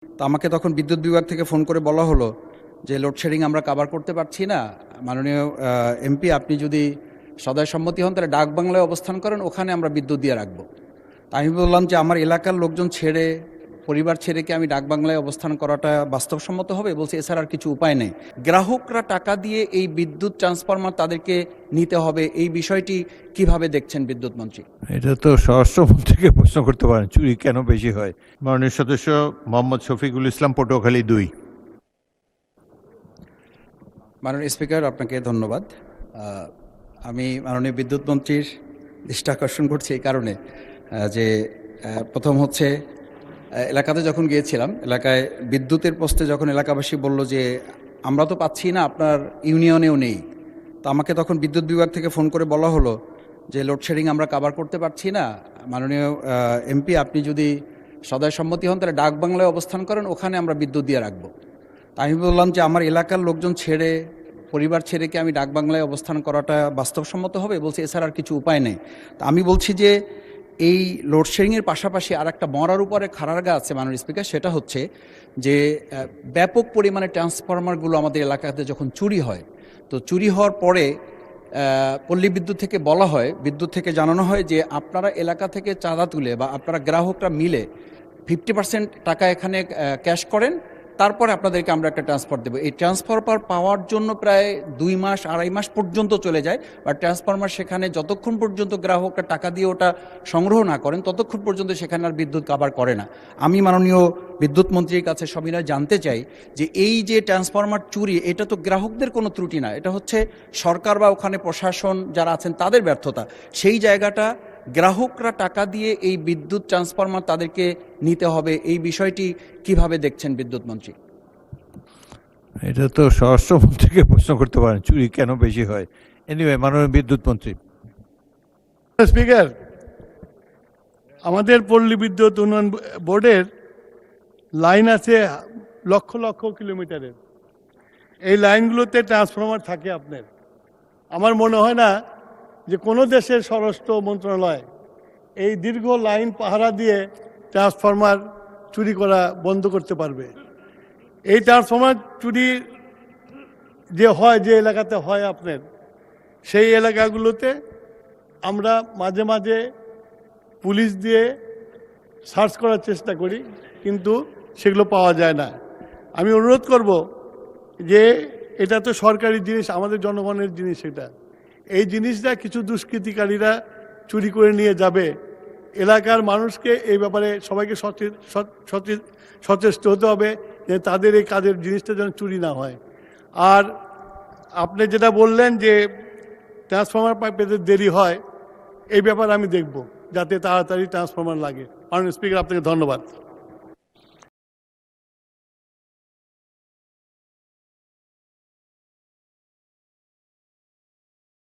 তো আমাকে তখন বিদ্যুৎ বিভাগ থেকে ফোন করে বলা হলো যে লোডশেডিং আমরা কাভার করতে পারছি না, মাননীয় এমপি আপনি যদি সদয় সম্মতি হন তাহলে ডাকবাংলায় অবস্থান করেন, ওখানে আমরা বিদ্যুৎ দিয়ে রাখবো। তা আমি বললাম যে আমার এলাকার লোকজন ছেড়ে, পরিবার ছেড়ে কি আমি ডাকবাংলায় অবস্থান করাটা বাস্তবসম্মত হবে? বলছে এছাড়া আর কিছু উপায় নেই। গ্রাহকরা টাকা দিয়ে এই বিদ্যুৎ ট্রান্সফরমার তাদেরকে নিতে হবে, এই বিষয়টি কিভাবে দেখছেন বিদ্যুৎ মন্ত্রী? এটা তো স্বরাষ্ট্রমন্ত্রীকে প্রশ্ন করতে পারেন, চুরি কেন বেশি হয়। মাননীয় সদস্য মোহাম্মদ শফিকুল ইসলাম, পটুয়াখালী ২। মাননীয় স্পিকার, আপনাকে ধন্যবাদ। আমি মাননীয় বিদ্যুৎ মন্ত্রীর দৃষ্টি আকর্ষণ করছি এই কারণে যে প্রথম হচ্ছে এলাকাতে যখন গিয়েছিলাম, এলাকায় বিদ্যুতের পোস্টে যখন এলাকাবাসী বলল যে আমরা তো পাচ্ছি না, আপনার ইউনিয়নেও নেই, তো আমাকে তখন বিদ্যুৎ বিভাগ থেকে ফোন করে বলা হলো যে লোডশেডিং আমরা কাভার করতে পারছি না, মাননীয় এমপি আপনি যদি সদয় সম্মতি হন তাহলে ডাকবাংলায় অবস্থান করেন, ওখানে আমরা বিদ্যুৎ দিয়ে রাখবো। তা আমি বললাম যে আমার এলাকার লোকজন ছেড়ে, পরিবার ছেড়ে কি আমি ডাকবাংলায় অবস্থান করাটা বাস্তবসম্মত হবে? বলছে এছাড়া আর কিছু উপায় নেই। তা আমি বলছি যে এই লোডশেডিংয়ের পাশাপাশি আর একটা মরার উপরে খাড়ারগা আছে মাননীয় স্পিকার, সেটা হচ্ছে যে ব্যাপক পরিমাণে ট্রান্সফরমারগুলো আমাদের এলাকাতে যখন চুরি হয়, তো চুরি হওয়ার পরে পল্লী বিদ্যুৎ থেকে বলা হয়, বিদ্যুৎ থেকে জানানো হয় যে আপনারা এলাকা থেকে চাঁদা তুলে বা আপনারা গ্রাহকরা মিলে 50% টাকা এখানে ক্যাশ করেন, তারপরে আপনাদেরকে আমরা একটা ট্রান্সফার দেবো। এই ট্রান্সফার পাওয়ার জন্য প্রায় 2 মাস 2.5 মাস পর্যন্ত চলে যায়, বা ট্রান্সফরমার সেখানে যতক্ষণ পর্যন্ত গ্রাহকরা টাকা দিয়ে ওটা সংগ্রহ না করেন ততক্ষণ পর্যন্ত সেখানে আর বিদ্যুৎ কাভার করে না। আমি মাননীয় বিদ্যুৎ মন্ত্রীর কাছে সবিনয় জানতে চাই যে এই যে ট্রান্সফরমার চুরি, এটা তো গ্রাহকদের কোনো ত্রুটি না, এটা হচ্ছে সরকার বা ওখানে প্রশাসন যারা আছেন তাদের ব্যর্থতা। সেই জায়গাটা গ্রাহকরা টাকা দিয়ে এই বিদ্যুৎ ট্রান্সফরমার তাদেরকে নিতে হবে, এই বিষয়টি কিভাবে দেখছেন বিদ্যুৎ মন্ত্রী? এটা তো স্বরাষ্ট্রমন্ত্রীকে প্রশ্ন করতে পারেন, চুরি কেন বেশি হয়। এনিওয়ে, মাননীয় বিদ্যুৎ মন্ত্রী। স্পিকার, আমাদের পল্লী বিদ্যুৎ উন্নয়ন বোর্ডের লাইন আছে লক্ষ লক্ষ কিলোমিটারের। এই লাইনগুলোতে ট্রান্সফরমার থাকে আপনার। আমার মনে হয় না যে কোনো দেশের স্বরাষ্ট্র মন্ত্রণালয় এই দীর্ঘ লাইন পাহারা দিয়ে ট্রান্সফরমার চুরি করা বন্ধ করতে পারবে। এই ট্রান্সফরমার চুরি যে হয়, যে এলাকাতে হয় আপনার, সেই এলাকাগুলোতে আমরা মাঝে মাঝে পুলিশ দিয়ে সার্চ করার চেষ্টা করি, কিন্তু সেগুলো পাওয়া যায় না। আমি অনুরোধ করব যে এটা তো সরকারি জিনিস, আমাদের জনগণের জিনিস, এটা এই জিনিসটা কিছু দুষ্কৃতিকারীরা চুরি করে নিয়ে যাবে। এলাকার মানুষকে এই ব্যাপারে সবাইকে সচেষ্ট হতে হবে যে তাদের এই কাজের জিনিসটা যেন চুরি না হয়। আর আপনি যেটা বললেন যে ট্রান্সফরমার পেতে দেরি হয়, এই ব্যাপারে আমি দেখব যাতে তাড়াতাড়ি ট্রান্সফরমার লাগে। মাননীয় স্পিকার, আপনাকে ধন্যবাদ।